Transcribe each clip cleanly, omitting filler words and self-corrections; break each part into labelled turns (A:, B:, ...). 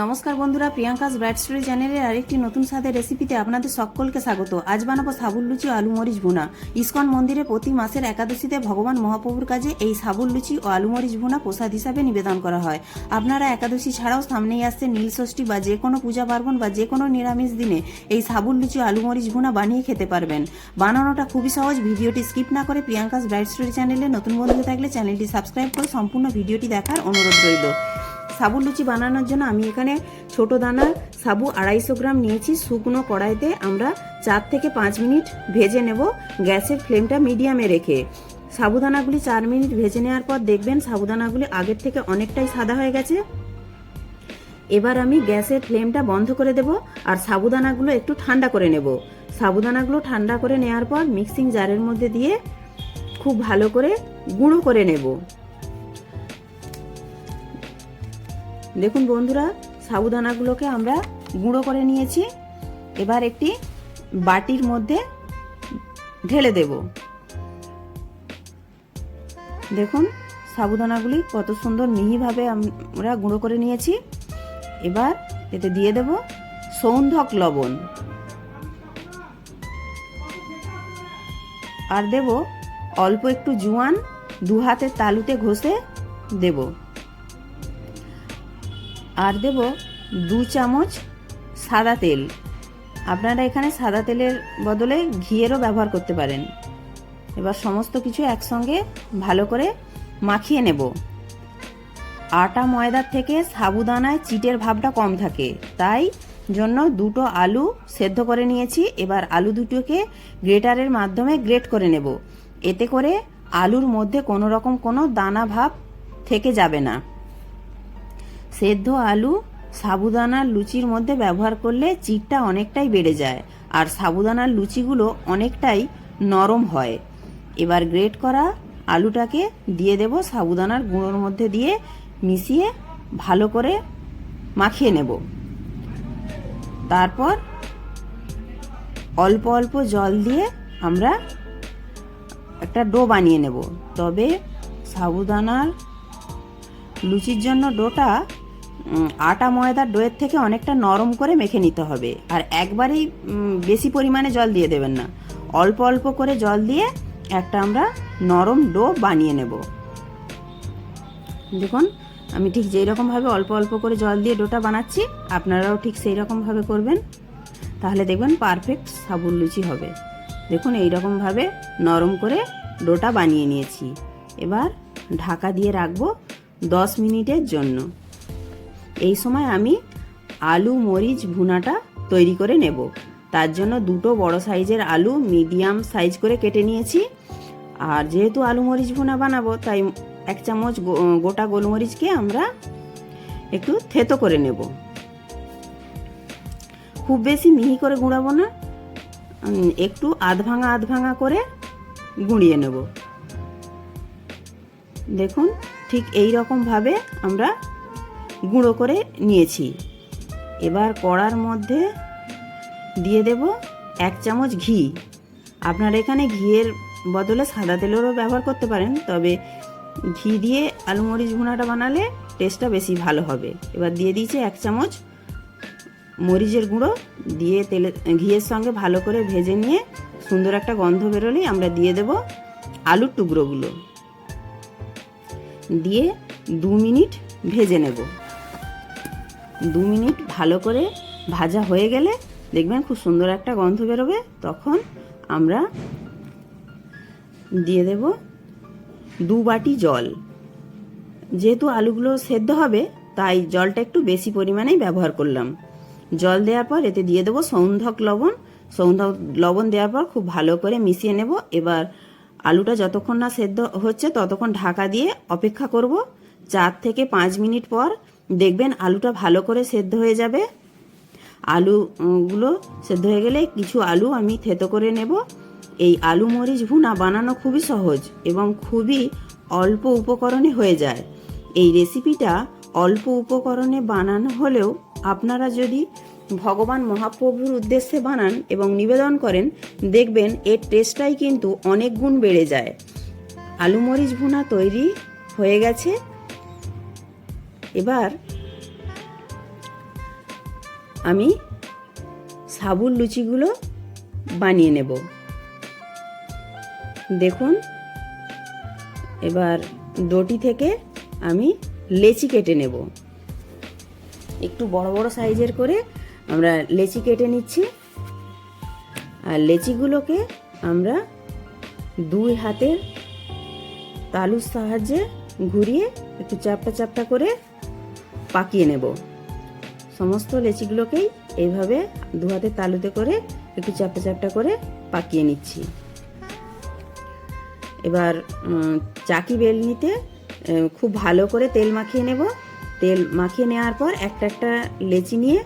A: নমস্কার বন্ধুরা, Priyanka's bright story চ্যানেলের আরেকটি নতুন স্বাদের রেসিপিতে আপনাদের সকলকে স্বাগত। আজ বানাবো সাবুর লুচি ও আলু মরিচ ভুনা। ইস্কন মন্দিরে প্রতি মাসের একাদশীতে ভগবান মহাপ্রভুর কাছে এই সাবুর লুচি ও আলু মরিচ ভুনা প্রসাদ হিসাবে নিবেদন করা হয়। আপনারা একাদশী ছাড়াও সামনেই আসছে নীলষষ্ঠী বা যে কোনো পূজা পার্বণ বা যে কোনো নিরামিষ দিনে এই সাবুর লুচি ও আলু মরিচ ভুনা বানিয়ে খেতে পারবেন। বানানোটা খুবই সহজ। ভিডিওটি স্কিপ না করে প্রিয়াঙ্কাস ব্রাইট স্টোরি চ্যানেলে নতুন বন্ধু থাকলে চ্যানেলটি সাবস্ক্রাইব করে সম্পূর্ণ ভিডিওটি দেখার অনুরোধ রইল। সাবুর লুচি বানানোর জন্য আমি এখানে ছোট দানার সাবু 250 গ্রাম নিয়েছি। শুকনো কড়াইতে আমরা 4 থেকে 5 মিনিট ভেজে নেব, গ্যাসের ফ্লেমটা মিডিয়ামে রেখে। সাবুদানাগুলি 4 মিনিট ভেজে নেওয়ার পর দেখবেন সাবুদানাগুলি আগের থেকে অনেকটাই সাদা হয়ে গেছে। এবার আমি গ্যাসের ফ্লেমটা বন্ধ করে দেব আর সাবুদানাগুলো একটু ঠান্ডা করে নেব। সাবুদানাগুলো ঠান্ডা করে নেওয়ার পর মিক্সিং জারের মধ্যে দিয়ে খুব ভালো করে গুঁড়ো করে নেব। দেখুন বন্ধুরা, সাবুদানাগুলোকে আমরা গুঁড়ো করে নিয়েছি। এবার একটি বাটির মধ্যে ঢেলে দেব। দেখুন সাবুদানাগুলি কত সুন্দর মিহিভাবে আমরা গুঁড়ো করে নিয়েছি। এবার এতে দিয়ে দেব সৌন্ধক লবণ আর দেব অল্প একটু জোয়ান, 2 হাতের তালুতে ঘষে দেব। আর দেব 2 চামচ সাদা তেল। আপনারা এখানে সাদা তেলের বদলে ঘিয়েরও ব্যবহার করতে পারেন। এবার সমস্ত কিছু একসঙ্গে ভালো করে মাখিয়ে নেব। আটা ময়দার থেকে সাবুদানায় চিটের ভাবটা কম থাকে, তাই জন্য 2টো আলু সেদ্ধ করে নিয়েছি। এবার আলু দুটোকে গ্রেটারের মাধ্যমে গ্রেট করে নেব। এতে করে আলুর মধ্যে কোনো রকম কোনো দানা ভাব থেকে যাবে না। সেদ্ধ আলু সাবুদানার লুচির মধ্যে ব্যবহার করলে চিটটা অনেকটাই বেড়ে যায় আর সাবুদানার লুচিগুলো অনেকটাই নরম হয়। এবার গ্রেট করা আলুটাকে দিয়ে দেব, সাবুদানার গুঁড়োর মধ্যে দিয়ে মিশিয়ে ভালো করে মাখিয়ে নেব। তারপর অল্প অল্প জল দিয়ে আমরা একটা ডো বানিয়ে নেব। তবে সাবুদানার লুচির জন্য ডোটা আটা ময়দার ডোয়ের থেকে অনেকটা নরম করে মেখে নিতে হবে। আর একবারেই বেশি পরিমাণে জল দিয়ে দেবেন না, অল্প অল্প করে জল দিয়ে একটা আমরা নরম ডো বানিয়ে নেব। দেখুন আমি ঠিক যেই রকমভাবে অল্প অল্প করে জল দিয়ে ডোটা বানাচ্ছি, আপনারাও ঠিক সেই রকমভাবে করবেন, তাহলে দেখবেন পারফেক্ট সাবুর লুচি হবে। দেখুন এই রকমভাবে নরম করে ডোটা বানিয়ে নিয়েছি। এবার ঢাকা দিয়ে রাখবো 10 মিনিটের জন্য। এই সময় আমি আলু মরিচ ভুনাটা তৈরি করে নেব। তার জন্য 2টো বড় সাইজের আলু মিডিয়াম সাইজ করে কেটে নিয়েছি। আর যেহেতু আলু মরিচ ভুনা বানাবো, তাই 1 চামচ গোটা গোলমরিচকে আমরা একটু থেতো করে নেব। খুব বেশি মিহি করে গুঁড়াবো না, একটু আধ ভাঙা করে গুঁড়িয়ে নেব। দেখুন ঠিক এই রকমভাবে আমরা গুঁড়ো করে নিয়েছি। এবার কড়ার মধ্যে দিয়ে দেব 1 চামচ ঘি। আপনারা এখানে ঘিয়ের বদলে সাদা তেলেরও ব্যবহার করতে পারেন, তবে ঘি দিয়ে আলু মরিচ ভুনাটা বানালে টেস্টটা বেশি ভালো হবে। এবার দিয়ে দিয়েছি 1 চামচ মরিচের গুঁড়ো, দিয়ে ঘিয়ের সঙ্গে ভালো করে ভেজে নিয়ে সুন্দর একটা গন্ধ বেরোলেই আমরা দিয়ে দেব আলুর টুকরোগুলো, দিয়ে 2 মিনিট ভেজে নেব। 2 মিনিট ভালো করে ভাজা হয়ে গেলে দেখবেন খুব সুন্দর একটা গন্ধ বেরোবে। তখন আমরা দিয়ে দেব 2 বাটি জল। যেহেতু আলুগুলো সেদ্ধ হবে, তাই জলটা একটু বেশি পরিমাণেই ব্যবহার করলাম। জল দেওয়ার পর এতে দিয়ে দেবো সৌন্ধক লবণ। সৌন্ধক লবণ দেওয়ার পর খুব ভালো করে মিশিয়ে নেব। এবার আলুটা যতক্ষণ না সেদ্ধ হচ্ছে ততক্ষণ ঢাকা দিয়ে অপেক্ষা করব। 4 থেকে 5 মিনিট পর দেখবেন আলুটা ভালো করে সেদ্ধ হয়ে যাবে। আলুগুলো সেদ্ধ হয়ে গেলে কিছু আলু আমি থেতো করে নেব। এই আলু মরিচ ভুনা বানানো খুবই সহজ এবং খুবই অল্প উপকরণে হয়ে যায়। এই রেসিপিটা অল্প উপকরণে বানানো হলেও আপনারা যদি ভগবান মহাপ্রভুর উদ্দেশ্যে বানান এবং নিবেদন করেন, দেখবেন এর টেস্টটাই কিন্তু অনেক গুণ বেড়ে যায়। আলু মরিচ ভুনা তৈরি হয়ে গেছে। এবার আমি সাবুর লুচিগুলো বানিয়ে নেব। দেখুন, এবার ডোটি থেকে আমি লেচি কেটে নেব। একটু বড় বড় সাইজের করে আমরা লেচি কেটে নিচ্ছি। আর লেচিগুলোকে আমরা দুই হাতের তালুর সাহায্যে ঘুরিয়ে একটু চাপটা চাপটা করে পাকিয়ে নেব। সমস্ত লেচিগুলোকেই এইভাবে দু হাতের তালুতে করে একটু চাপটা চাপটা করে পাকিয়ে নিচ্ছি। এবার চাকি বেলনিতে খুব ভালো করে তেল মাখিয়ে নেব। তেল মাখিয়ে নেওয়ার পর একটা একটা লেচি নিয়ে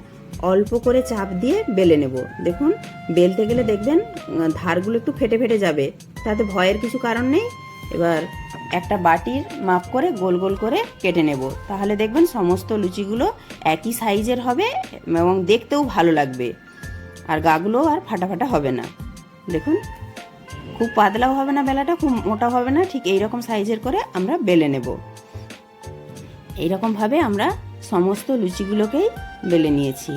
A: অল্প করে চাপ দিয়ে বেলে নেব। দেখুন, বেলতে গেলে দেখবেন ধারগুলো একটু ফেটে ফেটে যাবে, তাতে ভয়ের কিছু কারণ নেই। এবার একটা বাটির মাপ করে গোল গোল করে কেটে নেব, তাহলে দেখবেন সমস্ত লুচিগুলো একই সাইজের হবে এবং দেখতেও ভালো লাগবে, আর গাগুলো আর ফাটা ফাটা হবে না। দেখুন, খুব পাতলাও হবে না বেলাটা, খুব মোটা হবে না, ঠিক এইরকম সাইজের করে আমরা বেলে নেব। এইরকমভাবে আমরা সমস্ত লুচিগুলোকেই বেলে নিয়েছি।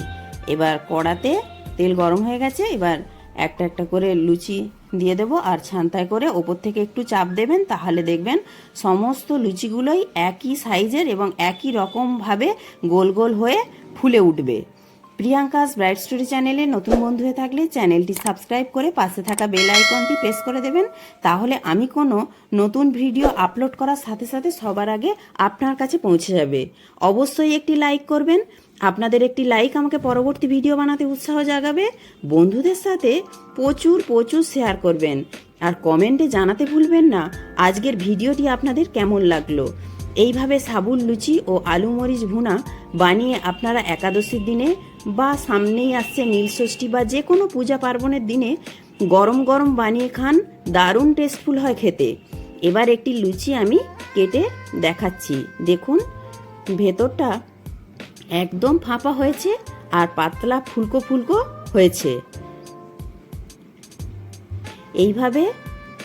A: এবার কড়াতে তেল গরম হয়ে গেছে। এবার একটা একটা করে লুচি দিয়ে দেবো, আর ছান্তায় করে ওপর থেকে একটু চাপ দেবেন, তাহলে দেখবেন সমস্ত লুচিগুলোই একই সাইজের এবং একই রকমভাবে গোল গোল হয়ে ফুলে উঠবে। প্রিয়াঙ্কাস ব্রাইট স্টোরি চ্যানেলে নতুন বন্ধু হয়ে থাকলে চ্যানেলটি সাবস্ক্রাইব করে পাশে থাকা বেল আইকনটি প্রেস করে দেবেন, তাহলে আমি কোনো নতুন ভিডিও আপলোড করার সাথে সাথে সবার আগে আপনার কাছে পৌঁছে যাবে। অবশ্যই একটি লাইক করবেন। আপনাদের একটি লাইক আমাকে পরবর্তী ভিডিও বানাতে উৎসাহ জাগাবে। বন্ধুদের সাথে প্রচুর প্রচুর শেয়ার করবেন, আর কমেন্টে জানাতে ভুলবেন না আজকের ভিডিওটি আপনাদের কেমন লাগলো। এইভাবে সাবুর লুচি ও আলু মরিচ ভুনা বানিয়ে আপনারা একাদশীর দিনে বা সামনেই আসছে নীলষষ্ঠী বা যে কোনো পূজা পার্বণের দিনে গরম গরম বানিয়ে খান, দারুণ টেস্টফুল হয় খেতে। এবার একটি লুচি আমি কেটে দেখাচ্ছি। দেখুন, ভেতরটা একদম ফাঁপা হয়েছে আর পাতলা ফুলকো ফুলকো হয়েছে। এইভাবে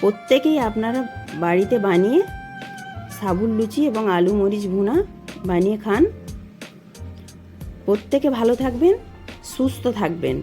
A: প্রত্যেকেই আপনারা বাড়িতে বানিয়ে সাবুর লুচি এবং আলু মরিচ ভুনা বানিয়ে খান। প্রত্যেকে ভালো থাকবেন, সুস্থ থাকবেন।